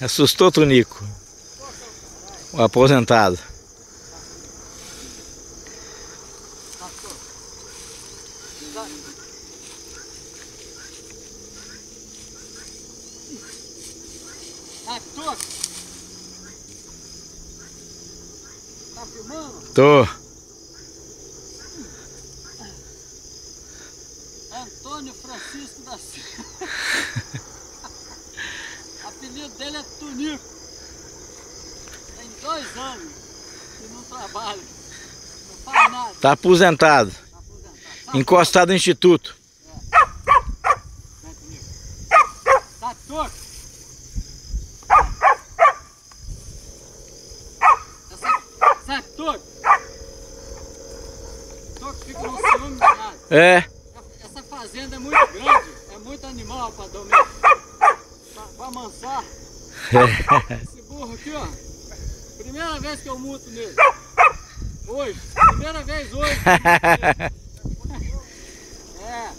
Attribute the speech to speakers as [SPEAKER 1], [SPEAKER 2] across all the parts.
[SPEAKER 1] Assustou o Tonico, o aposentado.
[SPEAKER 2] Tá filmando?
[SPEAKER 1] Tô.
[SPEAKER 2] Antônio Francisco da Silva. O apelido dele é Tonico. Tem 2 anos que não trabalha. Não faz nada.
[SPEAKER 1] Tá aposentado.
[SPEAKER 2] Tá aposentado.
[SPEAKER 1] Encostado no instituto.
[SPEAKER 2] Vem comigo. Tá torto. Sai torto. Torto fica no ciúme danado.
[SPEAKER 1] É.
[SPEAKER 2] Essa fazenda é muito grande. É muito animal pra dormir. Pra amansar. Esse burro aqui, ó. Primeira vez que eu multo nele. Hoje. Primeira vez hoje. É.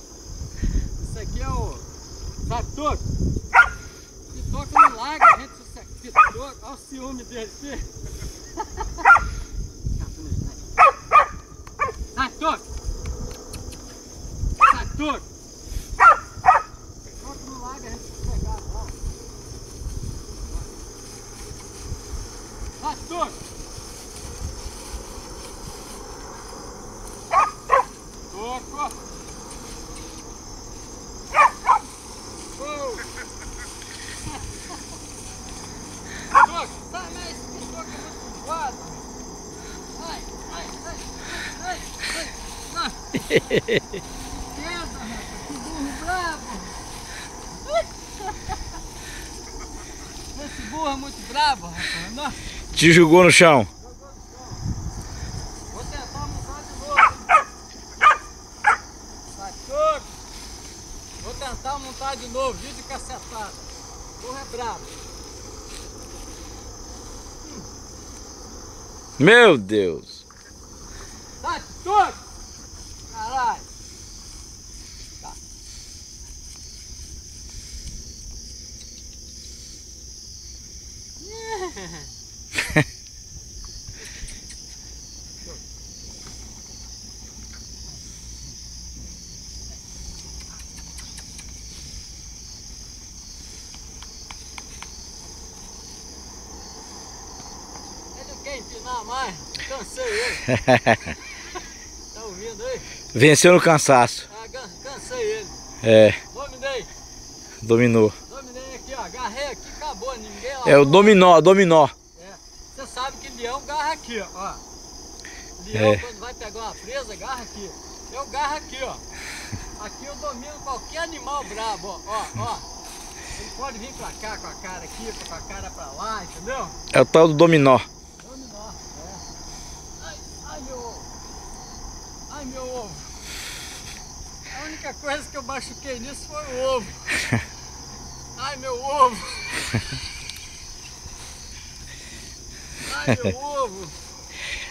[SPEAKER 2] Isso aqui é o Sator. Se toca no lago, a gente se toca. Olha o ciúme dele aqui. Sator. Sator. Toca no lago, a gente se pegar. Ó. Sator. Toco. Sai, mas esse toco é muito voado. Ai, ai, ai, ai, ai, ai. Esquenta, rapaz, que burro bravo. Esse burro é muito bravo, rapaz. Não.
[SPEAKER 1] Te jogou no chão.
[SPEAKER 2] Vou tentar montar de novo. Sai, toco. Vou tentar montar de novo, vídeo cacetada. O burro é bravo.
[SPEAKER 1] Meu Deus.
[SPEAKER 2] Sai, toco. Caralho. Tá. Ele não quer empinar mais. Cansei ele. Tá ouvindo aí?
[SPEAKER 1] Venceu no cansaço.
[SPEAKER 2] Ah, cansei ele.
[SPEAKER 1] É,
[SPEAKER 2] Dominei.
[SPEAKER 1] dominou.
[SPEAKER 2] Dominei aqui, ó. Agarrei aqui, acabou. Ninguém lá.
[SPEAKER 1] É o dominó, dominó.
[SPEAKER 2] É. Você sabe que leão garra aqui, ó. Leão,
[SPEAKER 1] É.
[SPEAKER 2] quando vai pegar uma presa, garra aqui. Eu garro aqui, ó. Aqui eu domino qualquer animal brabo, ó. Ele pode vir pra cá com a cara aqui, com a cara pra lá, entendeu?
[SPEAKER 1] É o tal do dominó.
[SPEAKER 2] Dominó, é. Ai, meu ovo. Ai, meu ovo. A única coisa que eu machuquei nisso foi o ovo. Ai, meu ovo. Ai, meu ovo.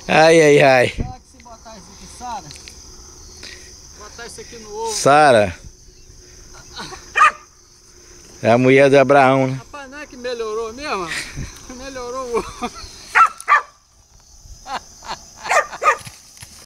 [SPEAKER 1] Ai, ai, ai.
[SPEAKER 2] Será que se botar isso aqui, Sara? Botar isso aqui no ovo.
[SPEAKER 1] Sara. É a mulher de Abraão, né?
[SPEAKER 2] Rapaz, não é que melhorou mesmo? Melhorou o ovo.